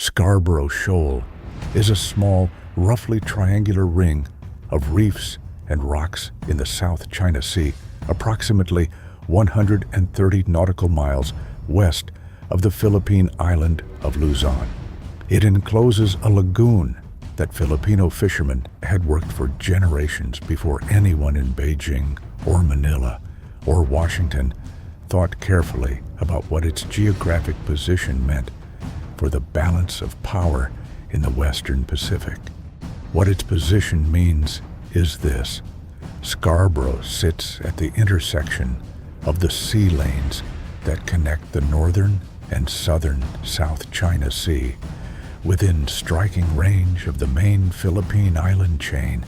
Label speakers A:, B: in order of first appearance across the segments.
A: Scarborough Shoal is a small, roughly triangular ring of reefs and rocks in the South China Sea, approximately 130 nautical miles west of the Philippine island of Luzon. It encloses a lagoon that Filipino fishermen had worked for generations before anyone in Beijing or Manila or Washington thought carefully about what its geographic position meant for the balance of power in the Western Pacific. What its position means is this: Scarborough sits at the intersection of the sea lanes that connect the northern and southern South China Sea, within striking range of the main Philippine island chain,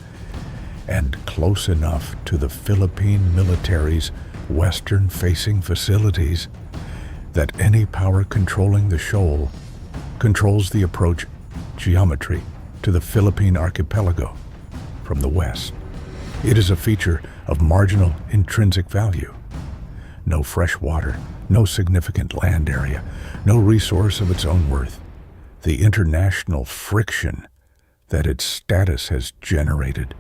A: and close enough to the Philippine military's western-facing facilities that any power controlling the shoal controls the approach geometry to the Philippine archipelago from the west. It is a feature of marginal intrinsic value. No fresh water, no significant land area, no resource of its own worth. The international friction that its status has generated,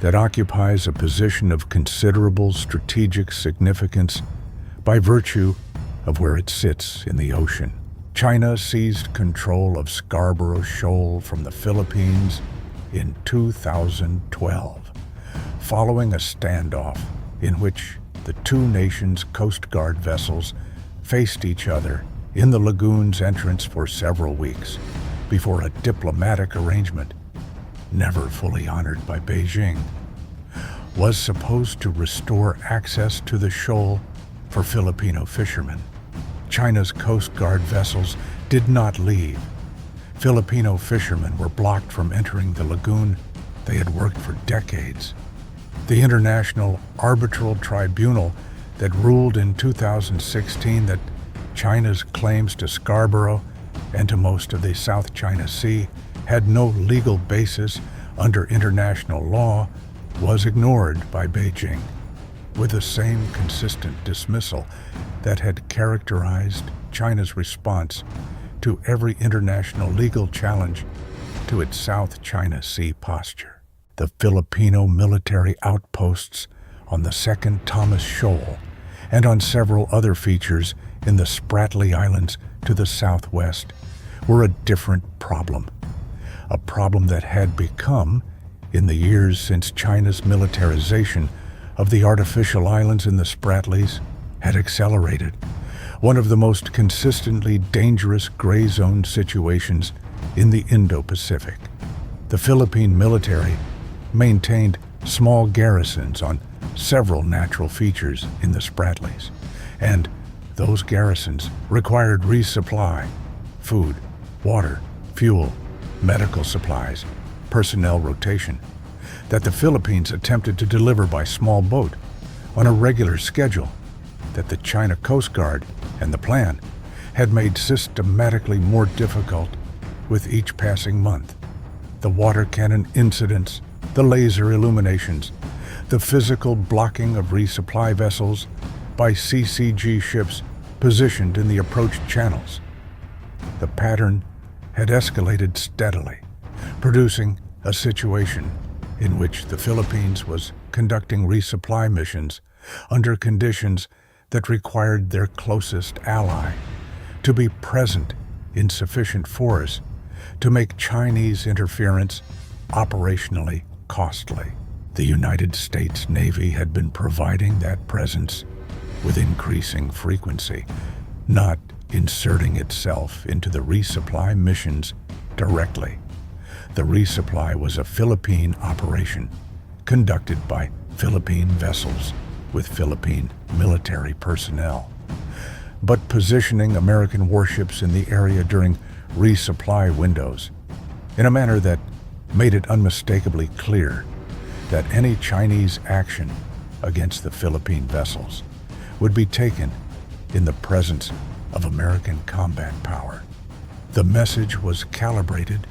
A: that occupies a position of considerable strategic significance by virtue of where it sits in the ocean. China seized control of Scarborough Shoal from the Philippines in 2012, following a standoff in which the two nations' Coast Guard vessels faced each other in the lagoon's entrance for several weeks before a diplomatic arrangement, never fully honored by Beijing, was supposed to restore access to the shoal for Filipino fishermen. China's Coast Guard vessels did not leave. Filipino fishermen were blocked from entering the lagoon they had worked for decades. The International Arbitral Tribunal that ruled in 2016 that China's claims to Scarborough and to most of the South China Sea had no legal basis under international law was ignored by Beijing, with the same consistent dismissal that had characterized China's response to every international legal challenge to its South China Sea posture. The Filipino military outposts on the Second Thomas Shoal and on several other features in the Spratly Islands to the southwest were a different problem, a problem that had become, in the years since China's militarization of the artificial islands in the Spratlys had accelerated, one of the most consistently dangerous gray zone situations in the Indo-Pacific. The Philippine military maintained small garrisons on several natural features in the Spratlys, and those garrisons required resupply, food, water, fuel, medical supplies, personnel rotation, that the Philippines attempted to deliver by small boat on a regular schedule that the China Coast Guard and the plan had made systematically more difficult with each passing month. The water cannon incidents, the laser illuminations, the physical blocking of resupply vessels by CCG ships positioned in the approach channels. The pattern had escalated steadily, producing a situation in which the Philippines was conducting resupply missions under conditions that required their closest ally to be present in sufficient force to make Chinese interference operationally costly. The United States Navy had been providing that presence with increasing frequency, not inserting itself into the resupply missions directly. The resupply was a Philippine operation conducted by Philippine vessels with Philippine military personnel, but positioning American warships in the area during resupply windows in a manner that made it unmistakably clear that any Chinese action against the Philippine vessels would be taken in the presence of American combat power. The message was calibrated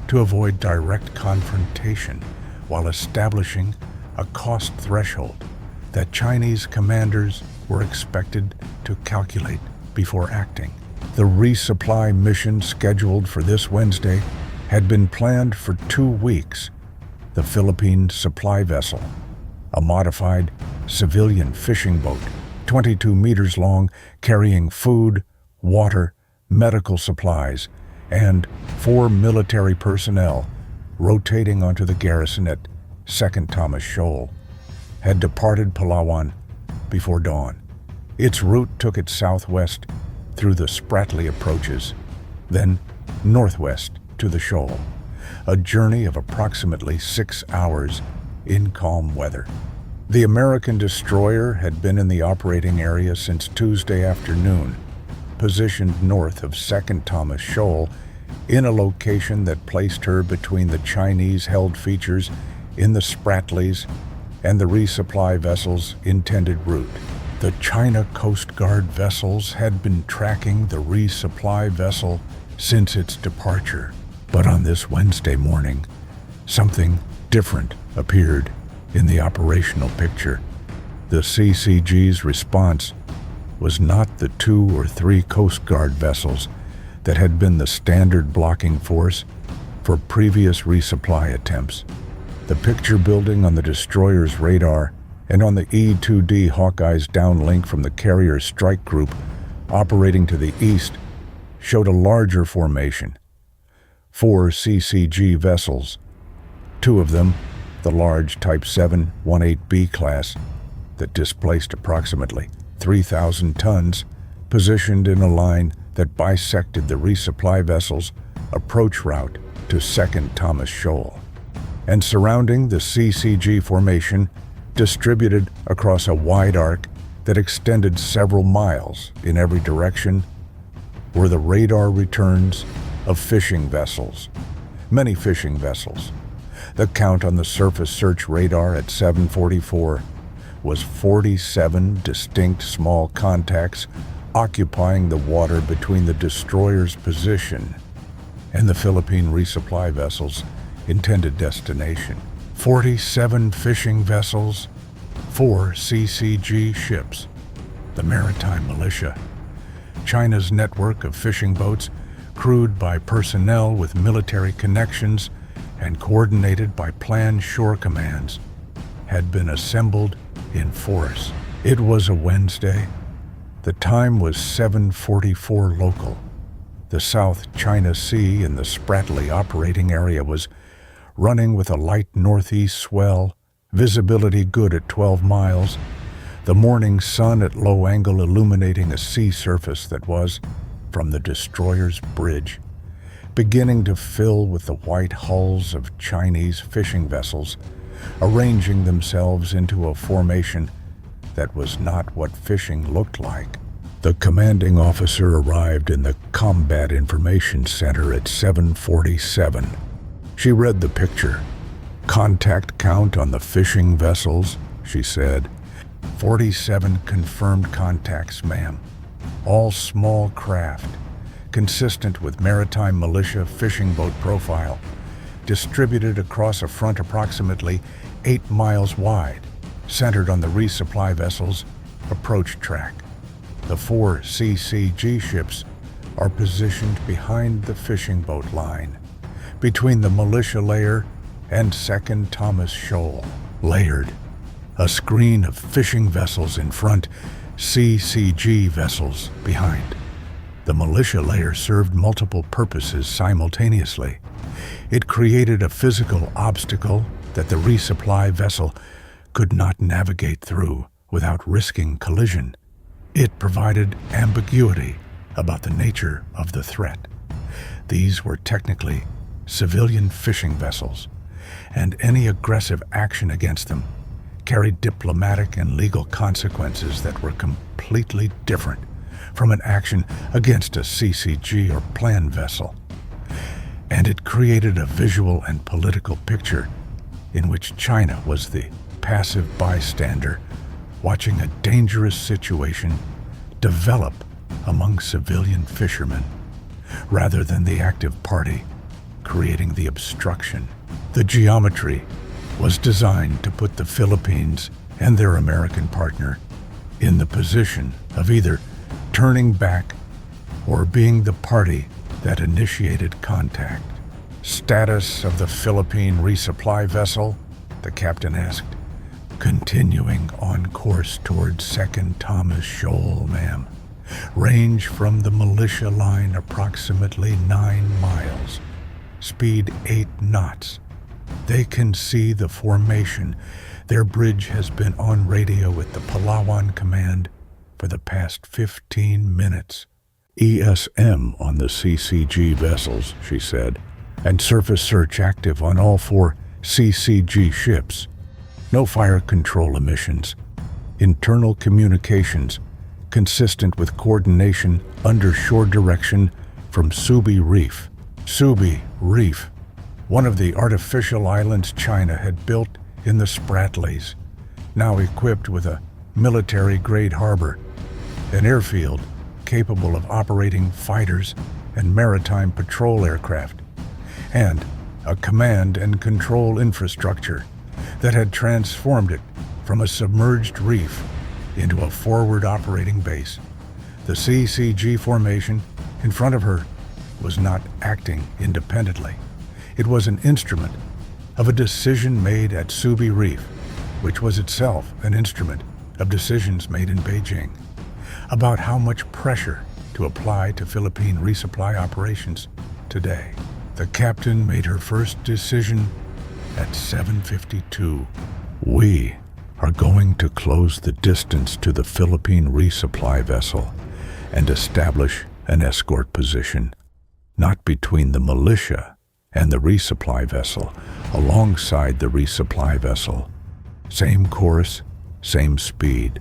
A: to avoid direct confrontation while establishing a cost threshold that Chinese commanders were expected to calculate before acting. The resupply mission scheduled for this Wednesday had been planned for 2 weeks. The Philippine supply vessel, a modified civilian fishing boat, 22 meters long, carrying food, water, medical supplies, and 4 military personnel rotating onto the garrison at Second Thomas Shoal, had departed Palawan before dawn. Its route took it southwest through the Spratly approaches, then northwest to the shoal, a journey of approximately 6 hours in calm weather. The American destroyer had been in the operating area since Tuesday afternoon, positioned north of Second Thomas Shoal in a location that placed her between the Chinese-held features in the Spratlys and the resupply vessel's intended route. The China Coast Guard vessels had been tracking the resupply vessel since its departure. But on this Wednesday morning, something different appeared in the operational picture. The CCG's response was not the 2 or 3 Coast Guard vessels that had been the standard blocking force for previous resupply attempts. The picture building on the destroyer's radar and on the E-2D Hawkeye's downlink from the carrier strike group operating to the east showed a larger formation. 4 CCG vessels, 2 of them the large Type 718B class that displaced approximately 3,000 tons, positioned in a line that bisected the resupply vessel's approach route to Second Thomas Shoal. And surrounding the CCG formation, distributed across a wide arc that extended several miles in every direction, were the radar returns of fishing vessels, many fishing vessels. The count on the surface search radar at 7:44 was 47 distinct small contacts occupying the water between the destroyer's position and the Philippine resupply vessel's intended destination. 47 fishing vessels, 4 CCG ships, the maritime militia, China's network of fishing boats crewed by personnel with military connections and coordinated by planned shore commands, had been assembled in force. It was a Wednesday. The time was 7:44 local. The South China Sea in the Spratly operating area was running with a light northeast swell, visibility good at 12 miles, the morning sun at low angle illuminating a sea surface that was, from the destroyer's bridge, beginning to fill with the white hulls of Chinese fishing vessels, arranging themselves into a formation that was not what fishing looked like. The commanding officer arrived in the Combat Information Center at 7:47. She read the picture. "Contact count on the fishing vessels," she said. 47 confirmed contacts, ma'am. All small craft, consistent with maritime militia fishing boat profile, distributed across a front approximately 8 miles wide, centered on the resupply vessel's approach track. The 4 CCG ships are positioned behind the fishing boat line, between the militia layer and Second Thomas Shoal, layered. A screen of fishing vessels in front, CCG vessels behind. The militia layer served multiple purposes simultaneously. It created a physical obstacle that the resupply vessel could not navigate through without risking collision. It provided ambiguity about the nature of the threat. These were technically civilian fishing vessels, and any aggressive action against them carried diplomatic and legal consequences that were completely different from an action against a CCG or planned vessel. And it created a visual and political picture in which China was the passive bystander watching a dangerous situation develop among civilian fishermen, rather than the active party creating the obstruction. The geometry was designed to put the Philippines and their American partner in the position of either turning back or being the party that initiated contact. "Status of the Philippine resupply vessel?" the captain asked. "Continuing on course towards Second Thomas Shoal, ma'am. Range from the militia line approximately 9 miles. Speed 8 knots. They can see the formation. Their bridge has been on radio with the Palawan Command for the past 15 minutes. ESM on the CCG vessels," she said, "and surface search active on all 4 CCG ships. No fire control emissions. Internal communications consistent with coordination under shore direction from Subi Reef." Subi Reef, one of the artificial islands China had built in the Spratlys, now equipped with a military-grade harbor, an airfield capable of operating fighters and maritime patrol aircraft, and a command and control infrastructure that had transformed it from a submerged reef into a forward operating base. The CCG formation in front of her was not acting independently. It was an instrument of a decision made at Subi Reef, which was itself an instrument of decisions made in Beijing about how much pressure to apply to Philippine resupply operations today. The captain made her first decision at 7:52. "We are going to close the distance to the Philippine resupply vessel and establish an escort position, not between the militia and the resupply vessel, alongside the resupply vessel. Same course, same speed.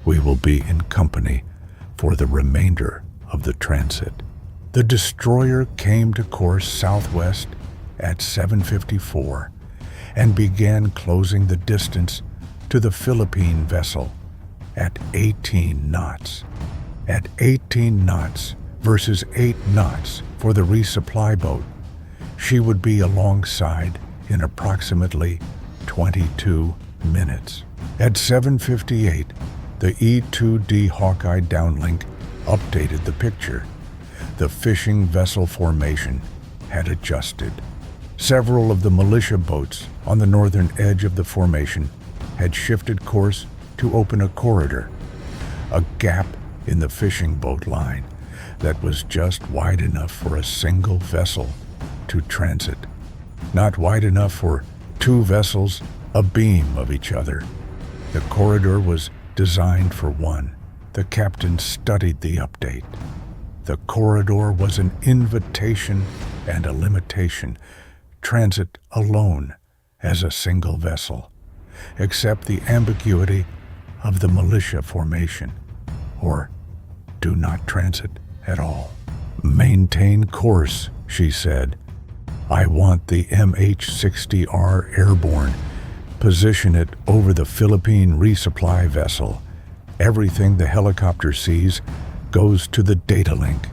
A: We will be in company for the remainder of the transit." The destroyer came to course southwest at 7:54 and began closing the distance to the Philippine vessel at 18 knots. At 18 knots versus 8 knots for the resupply boat, she would be alongside in approximately 22 minutes. At 7:58, the E-2D Hawkeye downlink updated the picture. The fishing vessel formation had adjusted. Several of the militia boats on the northern edge of the formation had shifted course to open a corridor, a gap in the fishing boat line that was just wide enough for a single vessel to transit, not wide enough for 2 vessels abeam of each other. The corridor was designed for 1. The captain studied the update. The corridor was an invitation and a limitation. Transit alone as a single vessel, except the ambiguity of the militia formation, or do not transit at all. "Maintain course," she said. "I want the MH-60R airborne. Position it over the Philippine resupply vessel. Everything the helicopter sees goes to the data link.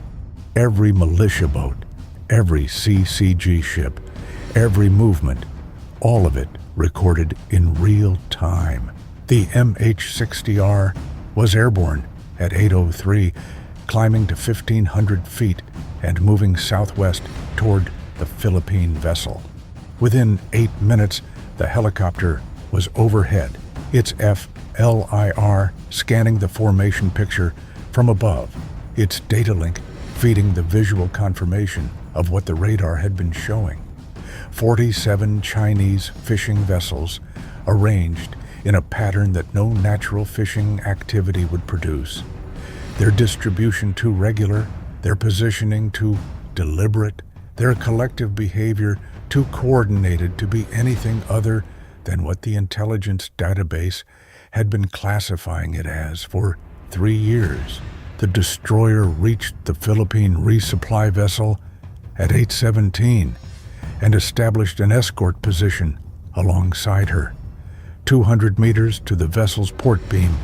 A: Every militia boat, every CCG ship, every movement, all of it recorded in real time." The MH-60R was airborne at 8:03, climbing to 1,500 feet and moving southwest toward the Philippine vessel. Within 8 minutes, the helicopter was overhead, its FLIR scanning the formation picture from above, its data link feeding the visual confirmation of what the radar had been showing. 47 Chinese fishing vessels arranged in a pattern that no natural fishing activity would produce. Their distribution too regular, their positioning too deliberate, their collective behavior too coordinated to be anything other than what the intelligence database had been classifying it as for 3 years. The destroyer reached the Philippine resupply vessel at 8:17 and established an escort position alongside her, 200 meters to the vessel's port beam,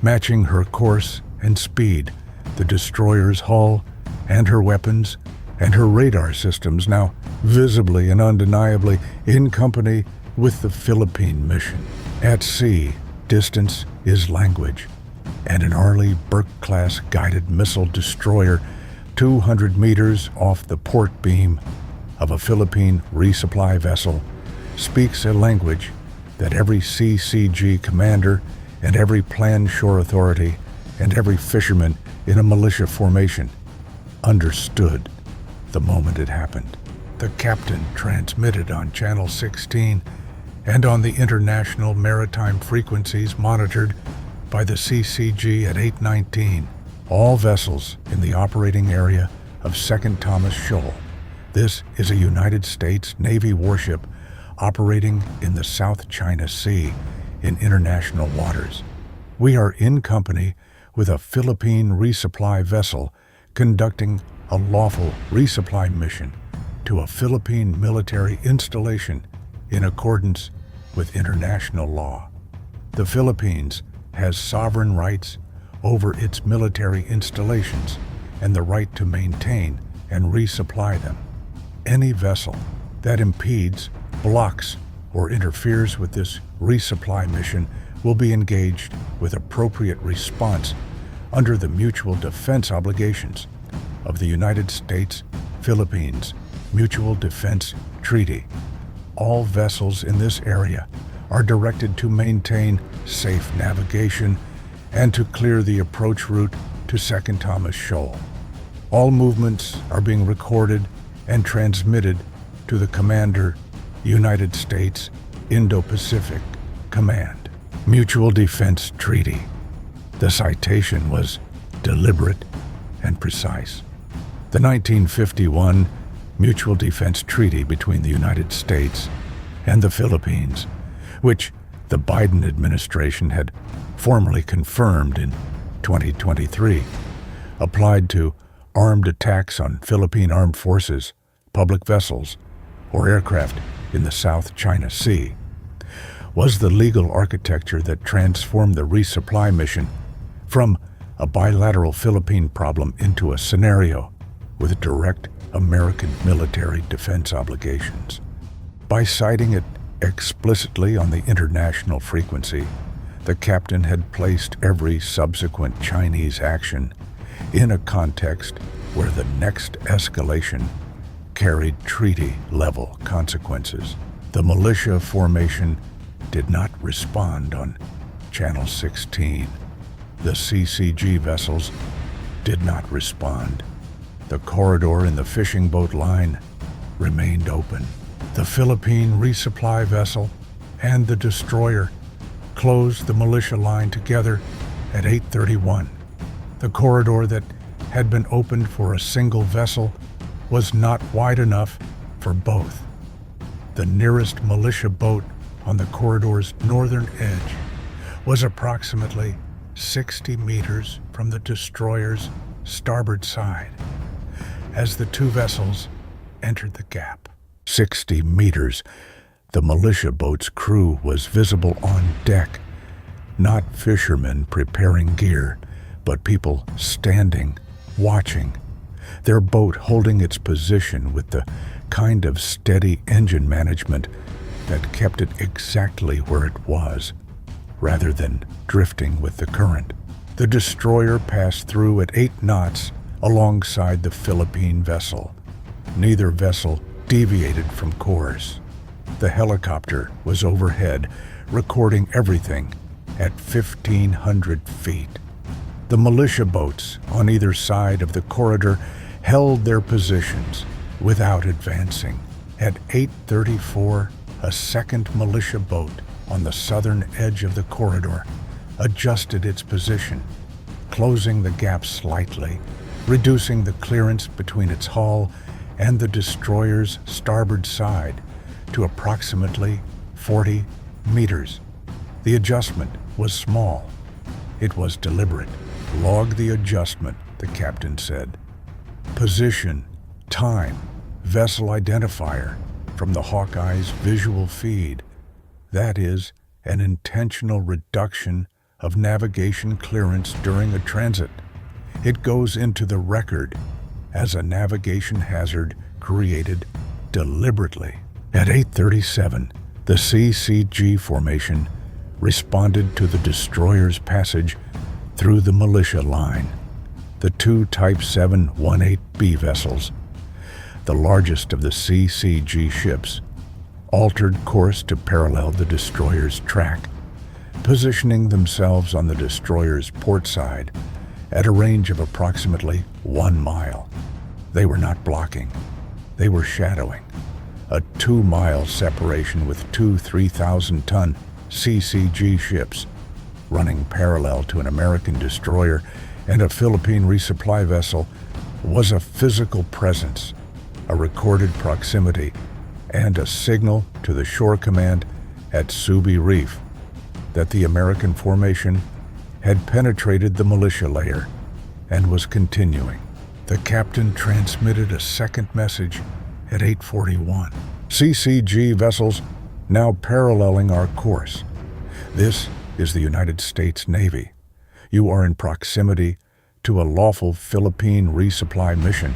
A: matching her course and speed, the destroyer's hull and her weapons and her radar systems now visibly and undeniably in company with the Philippine mission. At sea, distance is language, and an Arleigh Burke-class guided missile destroyer 200 meters off the port beam of a Philippine resupply vessel, speaks a language that every CCG commander and every planned shore authority and every fisherman in a militia formation understood the moment it happened. The captain transmitted on Channel 16 and on the international maritime frequencies monitored by the CCG at 8:19. All vessels in the operating area of Second Thomas Shoal. This is a United States Navy warship operating in the South China Sea in international waters. We are in company with a Philippine resupply vessel conducting a lawful resupply mission to a Philippine military installation in accordance with international law. The Philippines has sovereign rights over its military installations and the right to maintain and resupply them. Any vessel that impedes, blocks, or interferes with this resupply mission will be engaged with appropriate response under the mutual defense obligations of the United States-Philippines Mutual Defense Treaty. All vessels in this area are directed to maintain safe navigation and to clear the approach route to Second Thomas Shoal. All movements are being recorded and transmitted to the Commander, United States Indo-Pacific Command. Mutual Defense Treaty. The citation was deliberate and precise. The 1951 Mutual Defense Treaty between the United States and the Philippines, which the Biden administration had formally confirmed in 2023, applied to armed attacks on Philippine armed forces, public vessels, or aircraft in the South China Sea, was the legal architecture that transformed the resupply mission from a bilateral Philippine problem into a scenario with direct American military defense obligations. By citing it explicitly on the international frequency, the captain had placed every subsequent Chinese action in a context where the next escalation carried treaty-level consequences. The militia formation did not respond on Channel 16. The CCG vessels did not respond. The corridor in the fishing boat line remained open. The Philippine resupply vessel and the destroyer closed the militia line together at 8:31. The corridor that had been opened for a single vessel was not wide enough for both. The nearest militia boat on the corridor's northern edge was approximately 60 meters from the destroyer's starboard side as the two vessels entered the gap. 60 meters. The militia boat's crew was visible on deck, not fishermen preparing gear, but people standing, watching, their boat holding its position with the kind of steady engine management that kept it exactly where it was, rather than drifting with the current. The destroyer passed through at 8 knots alongside the Philippine vessel. Neither vessel deviated from course. The helicopter was overhead, recording everything at 1,500 feet. The militia boats on either side of the corridor held their positions without advancing. At 8:34, a second militia boat on the southern edge of the corridor adjusted its position, closing the gap slightly, reducing the clearance between its hull and the destroyer's starboard side to approximately 40 meters. The adjustment was small. It was deliberate. Log the adjustment, the captain said. Position, time, vessel identifier from the Hawkeye's visual feed. That is an intentional reduction of navigation clearance during a transit. It goes into the record as a navigation hazard created deliberately. At 8:37, the CCG formation responded to the destroyer's passage through the militia line. the two Type 718B vessels, the largest of the CCG ships, altered course to parallel the destroyer's track, positioning themselves on the destroyer's port side at a range of approximately 1 mile. They were not blocking, they were shadowing. A 2-mile separation with two 3,000-ton CCG ships running parallel to an American destroyer and a Philippine resupply vessel was a physical presence, a recorded proximity, and a signal to the shore command at Subi Reef that the American formation had penetrated the militia layer and was continuing. The captain transmitted a second message at 8:41. CCG vessels now paralleling our course. This is the United States Navy. You are in proximity to a lawful Philippine resupply mission,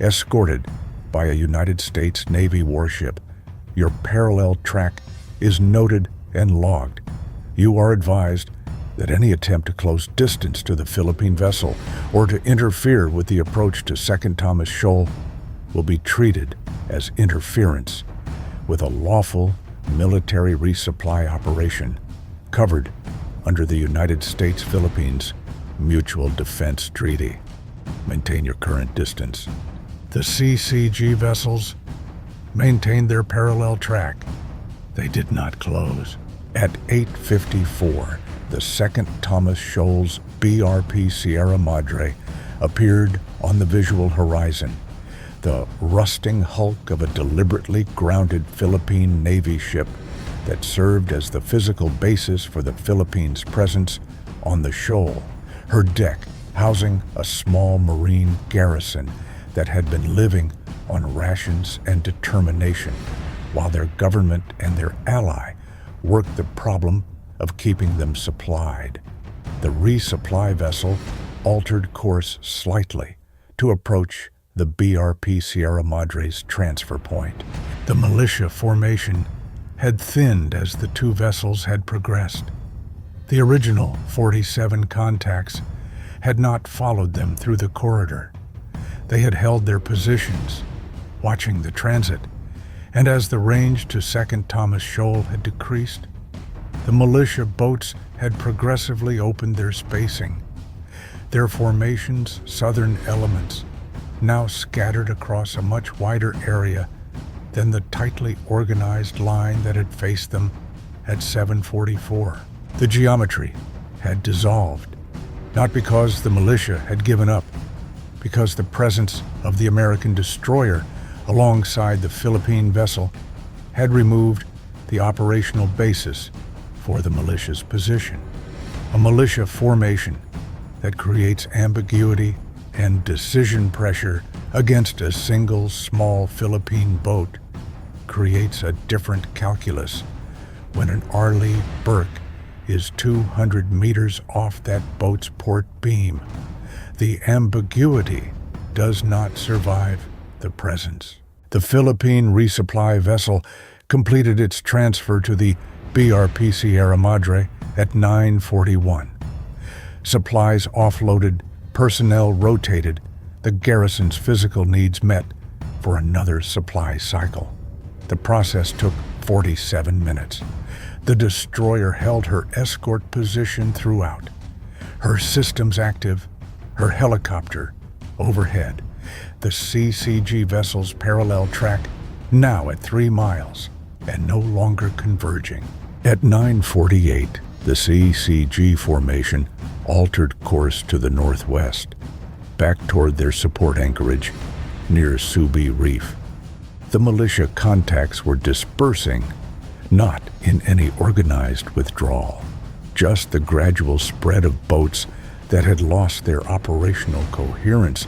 A: escorted by a United States Navy warship. Your parallel track is noted and logged. You are advised that any attempt to close distance to the Philippine vessel or to interfere with the approach to Second Thomas Shoal will be treated as interference with a lawful military resupply operation covered under the United States-Philippines Mutual Defense Treaty. Maintain your current distance. The CCG vessels maintained their parallel track. They did not close. At 8:54, the Second Thomas Shoal's BRP Sierra Madre appeared on the visual horizon, the rusting hulk of a deliberately grounded Philippine Navy ship that served as the physical basis for the Philippines' presence on the shoal, her deck housing a small Marine garrison that had been living on rations and determination, while their government and their ally worked the problem of keeping them supplied. The resupply vessel altered course slightly to approach the BRP Sierra Madre's transfer point. The militia formation had thinned as the two vessels had progressed. The original 47 contacts had not followed them through the corridor. They had held their positions, watching the transit, and as the range to Second Thomas Shoal had decreased, the militia boats had progressively opened their spacing. Their formation's southern elements now scattered across a much wider area than the tightly organized line that had faced them at 7:44. The geometry had dissolved, not because the militia had given up, because the presence of the American destroyer alongside the Philippine vessel had removed the operational basis for the militia's position. A militia formation that creates ambiguity and decision pressure against a single small Philippine boat creates a different calculus when an Arleigh Burke is 200 meters off that boat's port beam. The ambiguity does not survive the presence. The Philippine resupply vessel completed its transfer to the BRP Sierra Madre at 9:41. Supplies offloaded, personnel rotated, the garrison's physical needs met for another supply cycle. The process took 47 minutes. The destroyer held her escort position throughout, her systems active, her helicopter overhead. The CCG vessel's parallel track now at 3 miles and no longer converging. At 9:48, the CCG formation altered course to the northwest, back toward their support anchorage near Subi Reef. The militia contacts were dispersing, not in any organized withdrawal, just the gradual spread of boats that had lost their operational coherence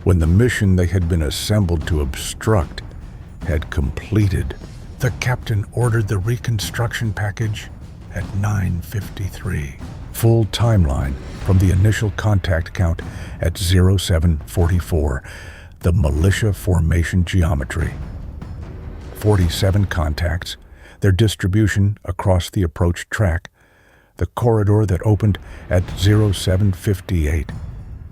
A: when the mission they had been assembled to obstruct had completed. The captain ordered the reconstruction package at 9:53. Full timeline from the initial contact count at 0744, the militia formation geometry. 47 contacts, their distribution across the approach track, the corridor that opened at 0758,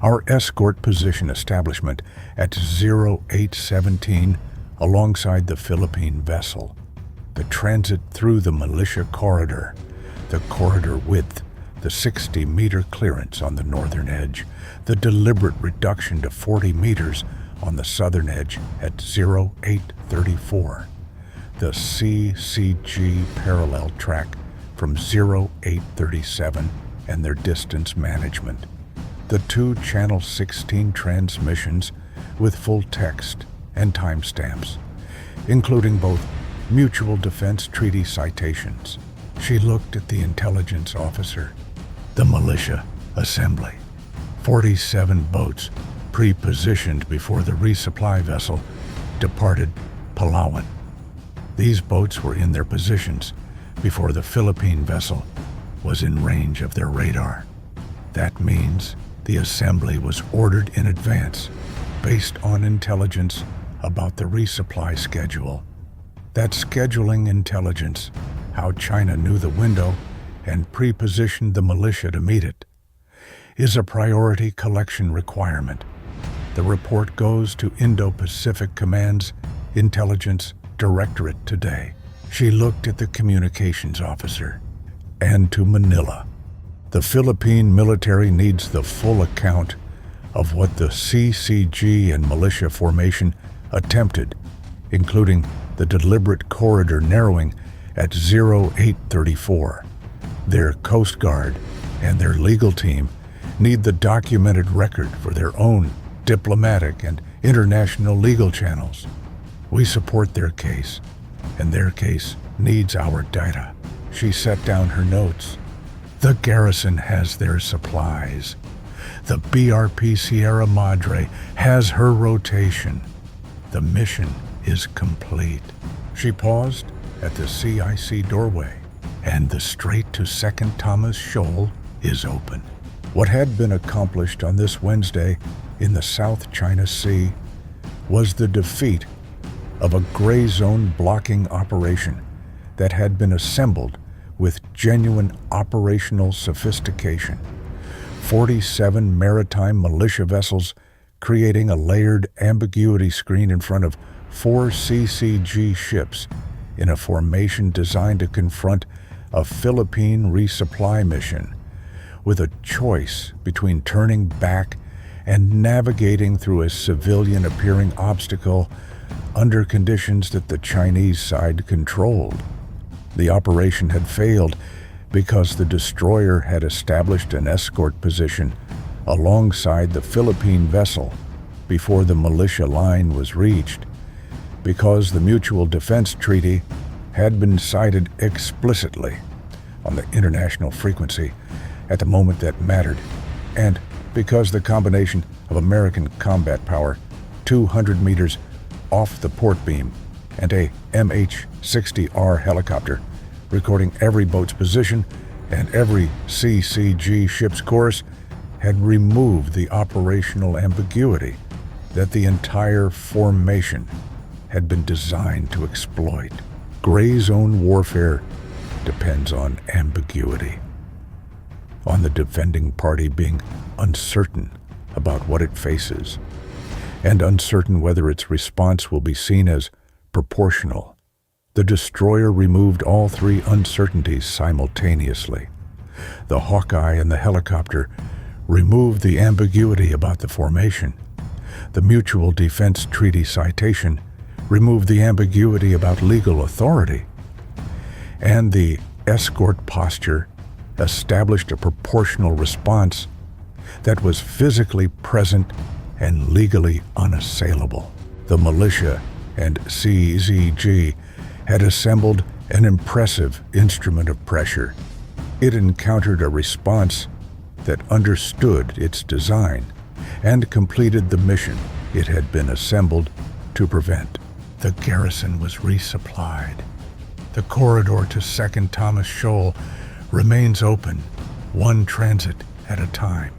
A: Our escort position establishment at 0817 alongside the Philippine vessel, the transit through the militia corridor, the corridor width, the 60-meter clearance on the northern edge, the deliberate reduction to 40 meters on the southern edge at 0834, the CCG parallel track from 0837 and their distance management, the 2 Channel 16 transmissions with full text and timestamps, including both mutual defense treaty citations. She looked at the intelligence officer. The militia assembly. 47 boats pre-positioned before the resupply vessel departed Palawan. These boats were in their positions before the Philippine vessel was in range of their radar. That means the assembly was ordered in advance based on intelligence about the resupply schedule. That scheduling intelligence, how China knew the window and pre-positioned the militia to meet it, is a priority collection requirement. The report goes to Indo-Pacific Command's Intelligence Directorate today. She looked at the communications officer. And to Manila. The Philippine military needs the full account of what the CCG and militia formation attempted, including the deliberate corridor narrowing at 0834. Their Coast Guard and their legal team need the documented record for their own diplomatic and international legal channels. We support their case, and their case needs our data. She set down her notes. The garrison has their supplies. The BRP Sierra Madre has her rotation. The mission is complete. She paused at the CIC doorway, and the strait to Second Thomas Shoal is open. What had been accomplished on this Wednesday in the South China Sea was the defeat of a gray zone blocking operation that had been assembled with genuine operational sophistication. 47 maritime militia vessels creating a layered ambiguity screen in front of 4 CCG ships in a formation designed to confront a Philippine resupply mission, with a choice between turning back and navigating through a civilian-appearing obstacle under conditions that the Chinese side controlled. The operation had failed because the destroyer had established an escort position alongside the Philippine vessel before the militia line was reached, because the Mutual Defense Treaty had been cited explicitly on the international frequency at the moment that mattered, and because the combination of American combat power 200 meters off the port beam and a MH-60R helicopter recording every boat's position and every CCG ship's course had removed the operational ambiguity that the entire formation had been designed to exploit. Gray zone warfare depends on ambiguity, on the defending party being uncertain about what it faces, and uncertain whether its response will be seen as proportional. The destroyer removed all 3 uncertainties simultaneously. The Hawkeye and the helicopter removed the ambiguity about the formation. The Mutual Defense Treaty citation removed the ambiguity about legal authority. And the escort posture established a proportional response that was physically present and legally unassailable. The militia and CCG had assembled an impressive instrument of pressure. It encountered a response that understood its design and completed the mission it had been assembled to prevent. The garrison was resupplied. The corridor to Second Thomas Shoal remains open, one transit at a time.